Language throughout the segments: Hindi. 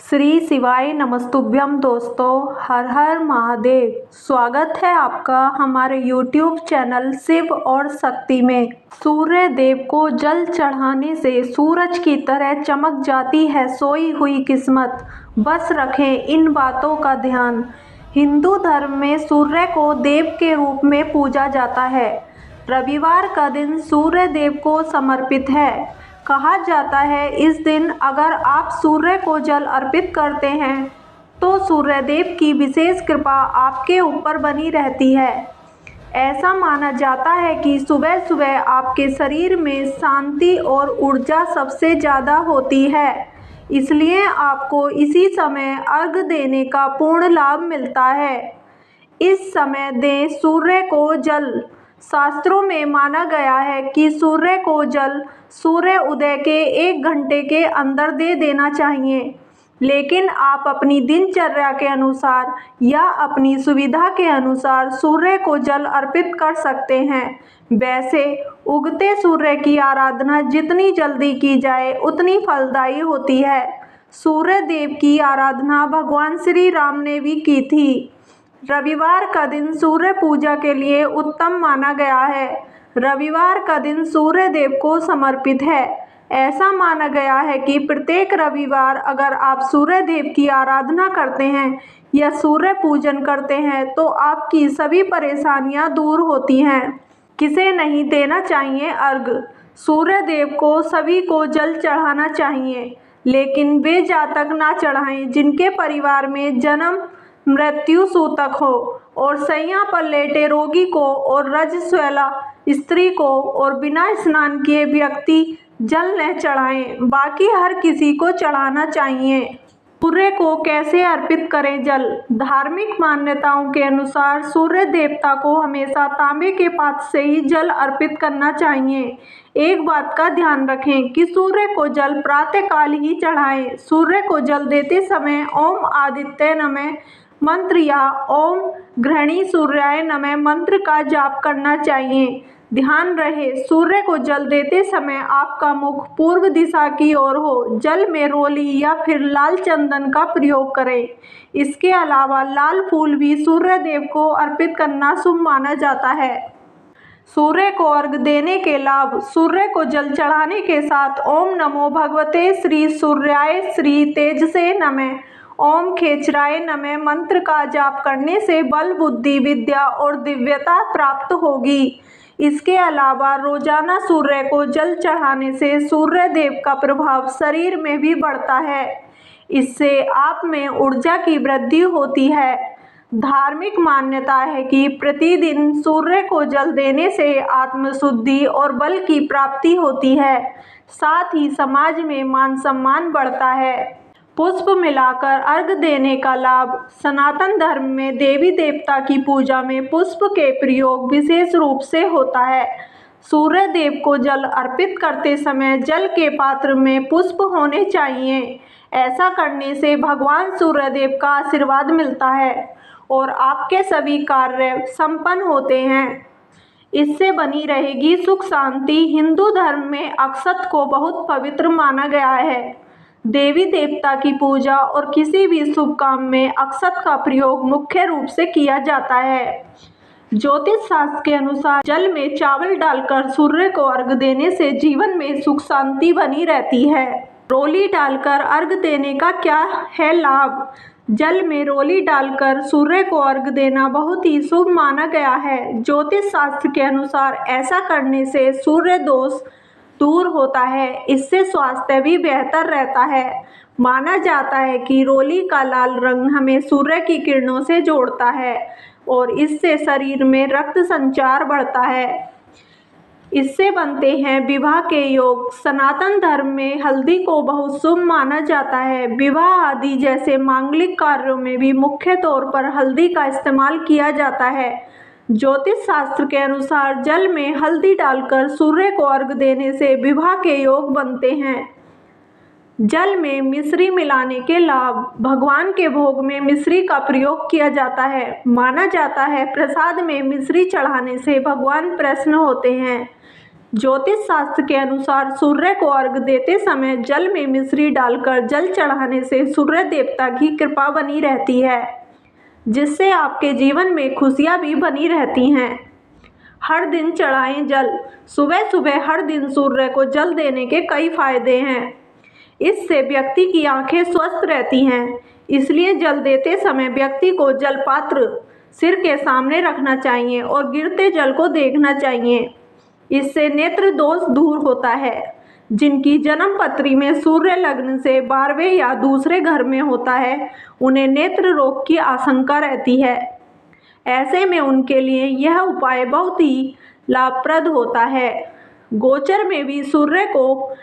श्री शिवाय नमस्तुभ्यम दोस्तों, हर हर महादेव। स्वागत है आपका हमारे YouTube चैनल शिव और शक्ति में। सूर्य देव को जल चढ़ाने से सूरज की तरह चमक जाती है सोई हुई किस्मत। बस रखें इन बातों का ध्यान। हिंदू धर्म में सूर्य को देव के रूप में पूजा जाता है। रविवार का दिन सूर्य देव को समर्पित है। कहा जाता है इस दिन अगर आप सूर्य को जल अर्पित करते हैं तो सूर्य देव की विशेष कृपा आपके ऊपर बनी रहती है। ऐसा माना जाता है कि सुबह सुबह आपके शरीर में शांति और ऊर्जा सबसे ज़्यादा होती है, इसलिए आपको इसी समय अर्घ देने का पूर्ण लाभ मिलता है। इस समय दें सूर्य को जल। शास्त्रों में माना गया है कि सूर्य को जल सूर्य उदय के 1 घंटे के अंदर दे देना चाहिए, लेकिन आप अपनी दिनचर्या के अनुसार या अपनी सुविधा के अनुसार सूर्य को जल अर्पित कर सकते हैं। वैसे उगते सूर्य की आराधना जितनी जल्दी की जाए उतनी फलदायी होती है। सूर्य देव की आराधना भगवान श्री राम ने भी की थी। रविवार का दिन सूर्य पूजा के लिए उत्तम माना गया है। रविवार का दिन सूर्य देव को समर्पित है। ऐसा माना गया है कि प्रत्येक रविवार अगर आप सूर्य देव की आराधना करते हैं या सूर्य पूजन करते हैं तो आपकी सभी परेशानियां दूर होती हैं। किसे नहीं देना चाहिए अर्घ? सूर्य देव को सभी को जल चढ़ाना चाहिए, लेकिन वे जातक ना चढ़ाएं जिनके परिवार में जन्म मृत्यु सूतक हो, और सैया पर लेटे रोगी को, और रजस्वला स्त्री को, और बिना स्नान किए व्यक्ति जल न चढ़ाएं। बाकी हर किसी को चढ़ाना चाहिए। सूर्य को कैसे अर्पित करें जल? धार्मिक मान्यताओं के अनुसार सूर्य देवता को हमेशा तांबे के पात्र से ही जल अर्पित करना चाहिए। एक बात का ध्यान रखें कि सूर्य को जल प्रातःकाल ही चढ़ाएं। सूर्य को जल देते समय ओम आदित्य नमः मंत्र या ओम गृहणी सूर्याय नमः मंत्र का जाप करना चाहिए। ध्यान रहे सूर्य को जल देते समय आपका मुख पूर्व दिशा की ओर हो। जल में रोली या फिर लाल चंदन का प्रयोग करें। इसके अलावा लाल फूल भी सूर्य देव को अर्पित करना शुभ माना जाता है। सूर्य को अर्घ देने के लाभ। सूर्य को जल चढ़ाने के साथ ओम नमो भगवते श्री सूर्याय श्री तेजसे नमः ओम खेचराय नमः मंत्र का जाप करने से बल बुद्धि विद्या और दिव्यता प्राप्त होगी। इसके अलावा रोजाना सूर्य को जल चढ़ाने से सूर्य देव का प्रभाव शरीर में भी बढ़ता है। इससे आप में ऊर्जा की वृद्धि होती है। धार्मिक मान्यता है कि प्रतिदिन सूर्य को जल देने से आत्मशुद्धि और बल की प्राप्ति होती है। साथ ही समाज में मान सम्मान बढ़ता है। पुष्प मिलाकर अर्घ देने का लाभ। सनातन धर्म में देवी देवता की पूजा में पुष्प के प्रयोग विशेष रूप से होता है। सूर्य देव को जल अर्पित करते समय जल के पात्र में पुष्प होने चाहिए। ऐसा करने से भगवान सूर्य देव का आशीर्वाद मिलता है और आपके सभी कार्य संपन्न होते हैं। इससे बनी रहेगी सुख शांति। हिंदू धर्म में अक्षत को बहुत पवित्र माना गया है। देवी देवता की पूजा और किसी भी शुभ काम में अक्षत का प्रयोग मुख्य रूप से किया जाता है। ज्योतिष शास्त्र के अनुसार जल में चावल डालकर सूर्य को अर्घ देने से जीवन में सुख शांति बनी रहती है। रोली डालकर अर्घ देने का क्या है लाभ? जल में रोली डालकर सूर्य को अर्घ देना बहुत ही शुभ माना गया है। ज्योतिष शास्त्र के अनुसार ऐसा करने से सूर्य दोष दूर होता है। इससे स्वास्थ्य भी बेहतर रहता है। माना जाता है कि रोली का लाल रंग हमें सूर्य की किरणों से जोड़ता है और इससे शरीर में रक्त संचार बढ़ता है। इससे बनते हैं विवाह के योग। सनातन धर्म में हल्दी को बहुत शुभ माना जाता है। विवाह आदि जैसे मांगलिक कार्यों में भी मुख्य तौर पर हल्दी का इस्तेमाल किया जाता है। ज्योतिष शास्त्र के अनुसार जल में हल्दी डालकर सूर्य को अर्घ देने से विवाह के योग बनते हैं। जल में मिश्री मिलाने के लाभ। भगवान के भोग में मिश्री का प्रयोग किया जाता है। माना जाता है प्रसाद में मिश्री चढ़ाने से भगवान प्रसन्न होते हैं। ज्योतिष शास्त्र के अनुसार सूर्य को अर्घ देते समय जल में मिश्री डालकर जल चढ़ाने से सूर्य देवता की कृपा बनी रहती है, जिससे आपके जीवन में खुशियां भी बनी रहती हैं। हर दिन चढ़ाएं जल। सुबह सुबह हर दिन सूर्य को जल देने के कई फायदे हैं। इससे व्यक्ति की आंखें स्वस्थ रहती हैं, इसलिए जल देते समय व्यक्ति को जल पात्र सिर के सामने रखना चाहिए और गिरते जल को देखना चाहिए। इससे नेत्र दोष दूर होता है। जिनकी जन्म पत्री में सूर्य लग्न से 12वें या दूसरे घर में होता है, उन्हें नेत्र रोग की आशंका रहती है। ऐसे में उनके लिए यह उपाय बहुत ही लाभप्रद होता है। गोचर में भी सूर्य को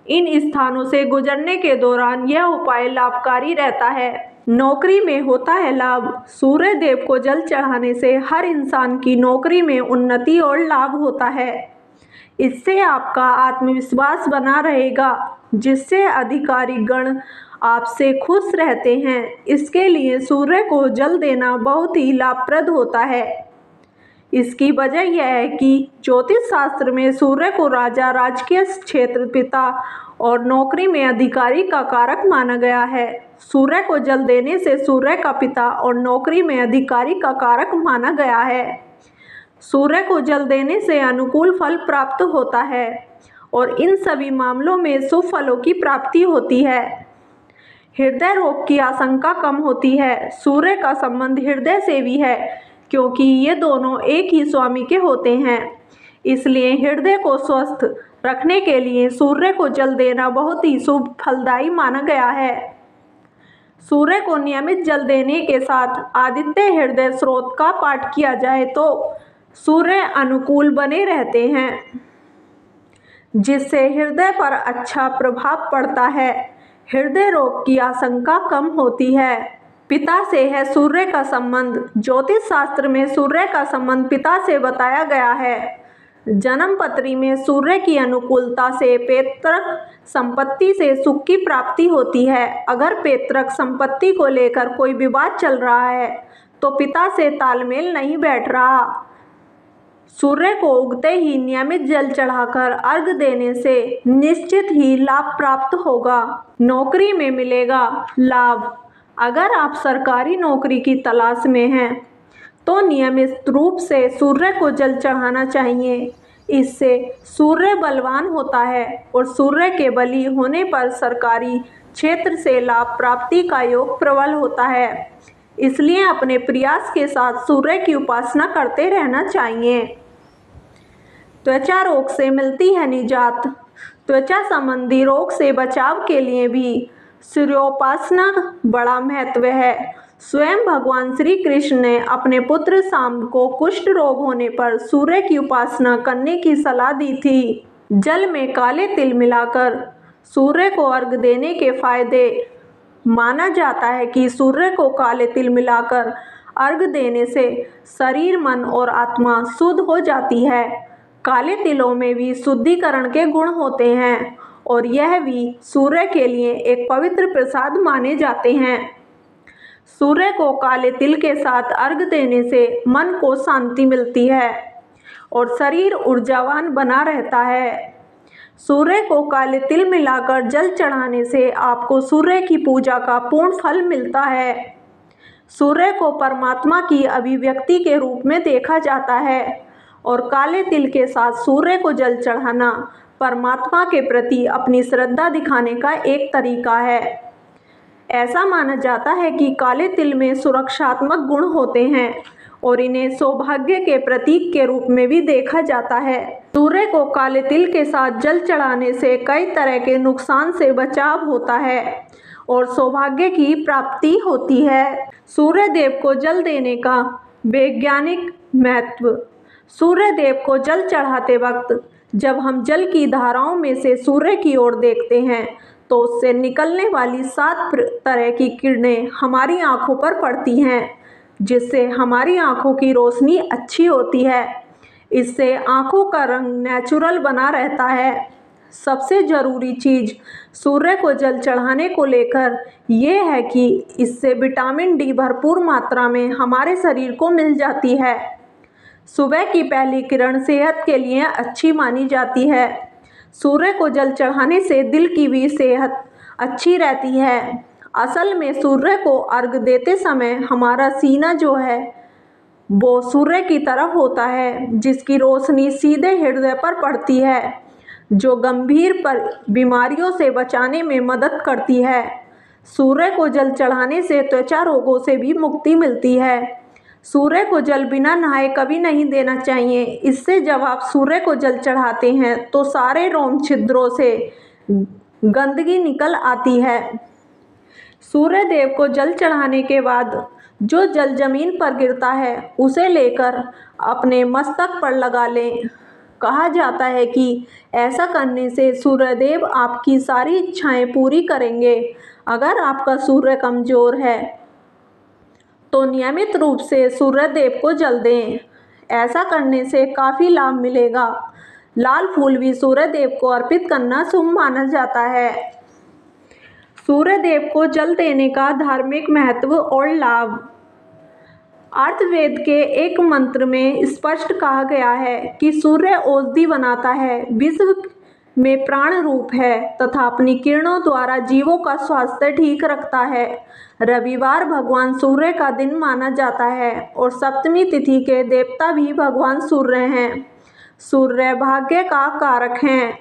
इन स्थानों से गुजरने के दौरान यह उपाय लाभकारी रहता है। नौकरी में होता है लाभ। सूर्य देव को जल चढ़ाने से हर इंसान की नौकरी में उन्नति और लाभ होता है। इससे आपका आत्मविश्वास बना रहेगा, जिससे अधिकारी गण आपसे खुश रहते हैं। इसके लिए सूर्य को जल देना बहुत ही लाभप्रद होता है। इसकी वजह यह है कि ज्योतिष शास्त्र में सूर्य को राजा, राजकीय क्षेत्र, पिता और नौकरी में अधिकारी का कारक माना गया है। सूर्य को जल देने से सूर्य का पिता और नौकरी में अधिकारी का कारक माना गया है। सूर्य को जल देने से अनुकूल फल प्राप्त होता है और इन सभी मामलों में शुभ फलों की प्राप्ति होती है। हृदय रोग की आशंका कम होती है। सूर्य का संबंध हृदय से भी है, क्योंकि ये दोनों एक ही स्वामी के होते हैं। इसलिए हृदय को स्वस्थ रखने के लिए सूर्य को जल देना बहुत ही शुभ फलदायी माना गया है। सूर्य को नियमित जल देने के साथ आदित्य हृदय स्रोत का पाठ किया जाए तो सूर्य अनुकूल बने रहते हैं, जिससे हृदय पर अच्छा प्रभाव पड़ता है। हृदय रोग की आशंका कम होती है। पिता से है सूर्य का संबंध। ज्योतिष शास्त्र में सूर्य का संबंध पिता से बताया गया है। जन्म पत्री में सूर्य की अनुकूलता से पैतृक संपत्ति से सुख की प्राप्ति होती है। अगर पैतृक संपत्ति को लेकर कोई विवाद चल रहा है तो पिता से तालमेल नहीं बैठ रहा। सूर्य को उगते ही नियमित जल चढ़ाकर अर्घ देने से निश्चित ही लाभ प्राप्त होगा। नौकरी में मिलेगा लाभ। अगर आप सरकारी नौकरी की तलाश में हैं तो नियमित रूप से सूर्य को जल चढ़ाना चाहिए। इससे सूर्य बलवान होता है और सूर्य के बली होने पर सरकारी क्षेत्र से लाभ प्राप्ति का योग प्रबल होता है। इसलिए अपने प्रयास के साथ सूर्य की उपासना करते रहना चाहिए। त्वचा रोग से मिलती है निजात। त्वचा संबंधी रोग से बचाव के लिए भी सूर्योपासना बड़ा महत्व है। स्वयं भगवान श्री कृष्ण ने अपने पुत्र सांब को कुष्ठ रोग होने पर सूर्य की उपासना करने की सलाह दी थी। जल में काले तिल मिलाकर सूर्य को अर्घ देने के फायदे। माना जाता है कि सूर्य को काले तिल मिलाकर अर्घ देने से शरीर, मन और आत्मा शुद्ध हो जाती है। काले तिलों में भी शुद्धिकरण के गुण होते हैं और यह भी सूर्य के लिए एक पवित्र प्रसाद माने जाते हैं। सूर्य को काले तिल के साथ अर्घ देने से मन को शांति मिलती है और शरीर ऊर्जावान बना रहता है। सूर्य को काले तिल मिलाकर जल चढ़ाने से आपको सूर्य की पूजा का पूर्ण फल मिलता है। सूर्य को परमात्मा की अभिव्यक्ति के रूप में देखा जाता है और काले तिल के साथ सूर्य को जल चढ़ाना परमात्मा के प्रति अपनी श्रद्धा दिखाने का एक तरीका है। ऐसा माना जाता है कि काले तिल में सुरक्षात्मक गुण होते हैं और इन्हें सौभाग्य के प्रतीक के रूप में भी देखा जाता है। सूर्य को काले तिल के साथ जल चढ़ाने से कई तरह के नुकसान से बचाव होता है और सौभाग्य की प्राप्ति होती है। सूर्य देव को जल देने का वैज्ञानिक महत्व। सूर्य देव को जल चढ़ाते वक्त जब हम जल की धाराओं में से सूर्य की ओर देखते हैं तो उससे निकलने वाली 7 तरह की किरणें हमारी आंखों पर पड़ती हैं, जिससे हमारी आंखों की रोशनी अच्छी होती है। इससे आंखों का रंग नेचुरल बना रहता है। सबसे ज़रूरी चीज़ सूर्य को जल चढ़ाने को लेकर ये है कि इससे विटामिन डी भरपूर मात्रा में हमारे शरीर को मिल जाती है। सुबह की पहली किरण सेहत के लिए अच्छी मानी जाती है। सूर्य को जल चढ़ाने से दिल की भी सेहत अच्छी रहती है। असल में सूर्य को अर्घ देते समय हमारा सीना जो है वो सूर्य की तरफ होता है, जिसकी रोशनी सीधे हृदय पर पड़ती है, जो गंभीर बीमारियों से बचाने में मदद करती है। सूर्य को जल चढ़ाने से त्वचा रोगों से भी मुक्ति मिलती है। सूर्य को जल बिना नहाए कभी नहीं देना चाहिए। इससे जब आप सूर्य को जल चढ़ाते हैं तो सारे रोम छिद्रों से गंदगी निकल आती है। सूर्य देव को जल चढ़ाने के बाद जो जल जमीन पर गिरता है उसे लेकर अपने मस्तक पर लगा लें। कहा जाता है कि ऐसा करने से सूर्यदेव आपकी सारी इच्छाएं पूरी करेंगे। अगर आपका सूर्य कमज़ोर है तो नियमित रूप से सूर्यदेव को जल दें। ऐसा करने से काफ़ी लाभ मिलेगा। लाल फूल भी सूर्यदेव को अर्पित करना शुभ माना जाता है। सूर्यदेव को जल देने का धार्मिक महत्व और लाभ। अर्थवेद के एक मंत्र में स्पष्ट कहा गया है कि सूर्य औषधि बनाता है, विश्व में प्राण रूप है तथा अपनी किरणों द्वारा जीवों का स्वास्थ्य ठीक रखता है। रविवार भगवान सूर्य का दिन माना जाता है और सप्तमी तिथि के देवता भी भगवान सूर्य हैं। सूर्य भाग्य का कारक हैं।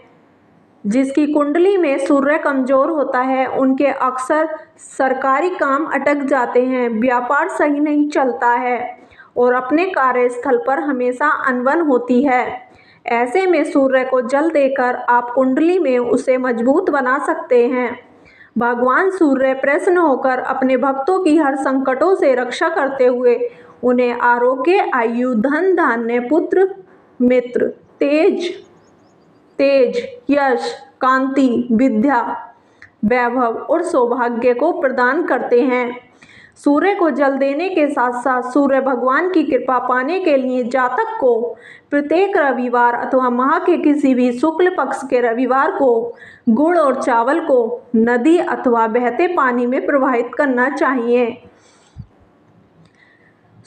जिसकी कुंडली में सूर्य कमजोर होता है उनके अक्सर सरकारी काम अटक जाते हैं, व्यापार सही नहीं चलता है और अपने कार्यस्थल पर हमेशा अनबन होती है। ऐसे में सूर्य को जल देकर आप कुंडली में उसे मजबूत बना सकते हैं। भगवान सूर्य प्रसन्न होकर अपने भक्तों की हर संकटों से रक्षा करते हुए उन्हें आरोग्य, आयु, धन धान्य, पुत्र मित्र, तेज, यश, कांति, विद्या, वैभव और सौभाग्य को प्रदान करते हैं। सूर्य को जल देने के साथ साथ सूर्य भगवान की कृपा पाने के लिए जातक को प्रत्येक रविवार अथवा माह के किसी भी शुक्ल पक्ष के रविवार को गुड़ और चावल को नदी अथवा बहते पानी में प्रवाहित करना चाहिए।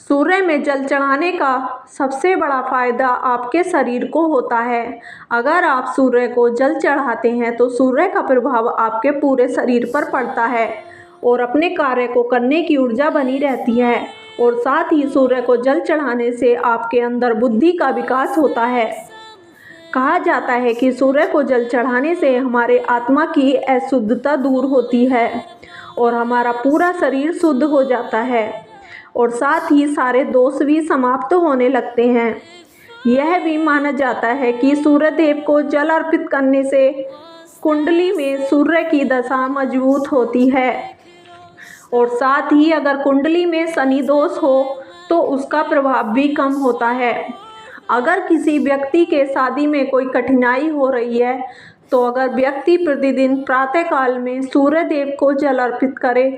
सूर्य में जल चढ़ाने का सबसे बड़ा फायदा आपके शरीर को होता है। अगर आप सूर्य को जल चढ़ाते हैं तो सूर्य का प्रभाव आपके पूरे शरीर पर पड़ता है और अपने कार्य को करने की ऊर्जा बनी रहती है और साथ ही सूर्य को जल चढ़ाने से आपके अंदर बुद्धि का विकास होता है। कहा जाता है कि सूर्य को जल चढ़ाने से हमारे आत्मा की अशुद्धता दूर होती है और हमारा पूरा शरीर शुद्ध हो जाता है और साथ ही सारे दोष भी समाप्त होने लगते हैं। यह भी माना जाता है कि सूर्य देव को जल अर्पित करने से कुंडली में सूर्य की दशा मजबूत होती है और साथ ही अगर कुंडली में शनि दोष हो तो उसका प्रभाव भी कम होता है। अगर किसी व्यक्ति के शादी में कोई कठिनाई हो रही है तो अगर व्यक्ति प्रतिदिन प्रातःकाल में सूर्य देव को जल अर्पित करे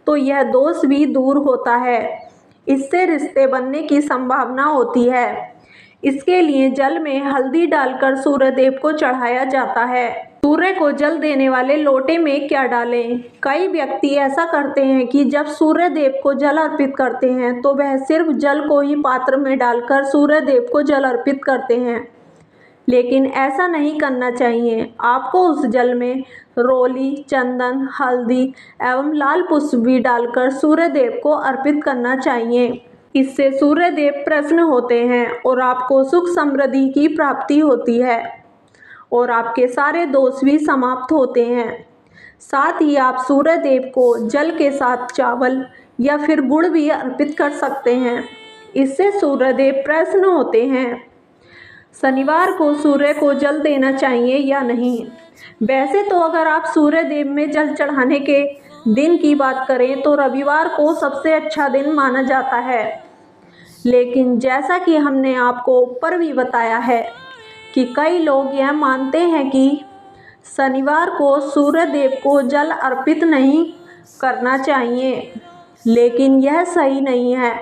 तो यह दोष भी दूर होता है। इससे रिश्ते बनने की संभावना होती है। इसके लिए जल में हल्दी डालकर सूर्य देव को चढ़ाया जाता है। सूर्य को जल देने वाले लोटे में क्या डालें? कई व्यक्ति ऐसा करते हैं कि जब सूर्य देव को जल अर्पित करते हैं तो वह सिर्फ जल को ही पात्र में डालकर सूर्य देव को जल अर्पित करते हैं, लेकिन ऐसा नहीं करना चाहिए। आपको उस जल में रोली, चंदन, हल्दी एवं लाल पुष्प भी डालकर सूर्य देव को अर्पित करना चाहिए। इससे सूर्य देव प्रसन्न होते हैं और आपको सुख समृद्धि की प्राप्ति होती है और आपके सारे दोष भी समाप्त होते हैं। साथ ही आप सूर्य देव को जल के साथ चावल या फिर गुड़ भी अर्पित कर सकते हैं। इससे सूर्य देव प्रसन्न होते हैं। शनिवार को सूर्य को जल देना चाहिए या नहीं? वैसे तो अगर आप सूर्य देव में जल चढ़ाने के दिन की बात करें तो रविवार को सबसे अच्छा दिन माना जाता है, लेकिन जैसा कि हमने आपको ऊपर भी बताया है कि कई लोग यह मानते हैं कि शनिवार को सूर्य देव को जल अर्पित नहीं करना चाहिए, लेकिन यह सही नहीं है।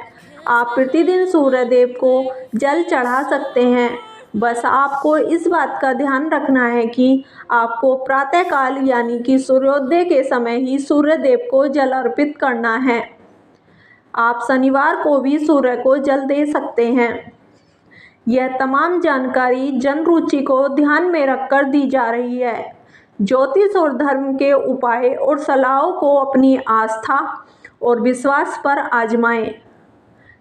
आप प्रतिदिन सूर्य देव को जल चढ़ा सकते हैं। बस आपको इस बात का ध्यान रखना है कि आपको प्रातःकाल यानी कि सूर्योदय के समय ही सूर्य देव को जल अर्पित करना है। आप शनिवार को भी सूर्य को जल दे सकते हैं। यह तमाम जानकारी जन रुचि को ध्यान में रखकर दी जा रही है। ज्योतिष और धर्म के उपाय और सलाहों को अपनी आस्था और विश्वास पर आजमाएं।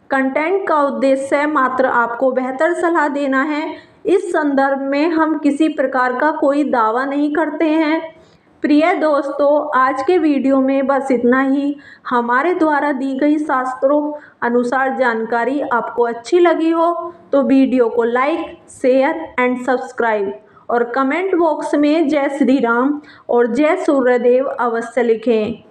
कंटेंट का उद्देश्य मात्र आपको बेहतर सलाह देना है। इस संदर्भ में हम किसी प्रकार का कोई दावा नहीं करते हैं। प्रिय दोस्तों, आज के वीडियो में बस इतना ही। हमारे द्वारा दी गई शास्त्रों अनुसार जानकारी आपको अच्छी लगी हो तो वीडियो को लाइक, शेयर एंड सब्सक्राइब और कमेंट बॉक्स में जय श्री राम और जय सूर्यदेव अवश्य लिखें।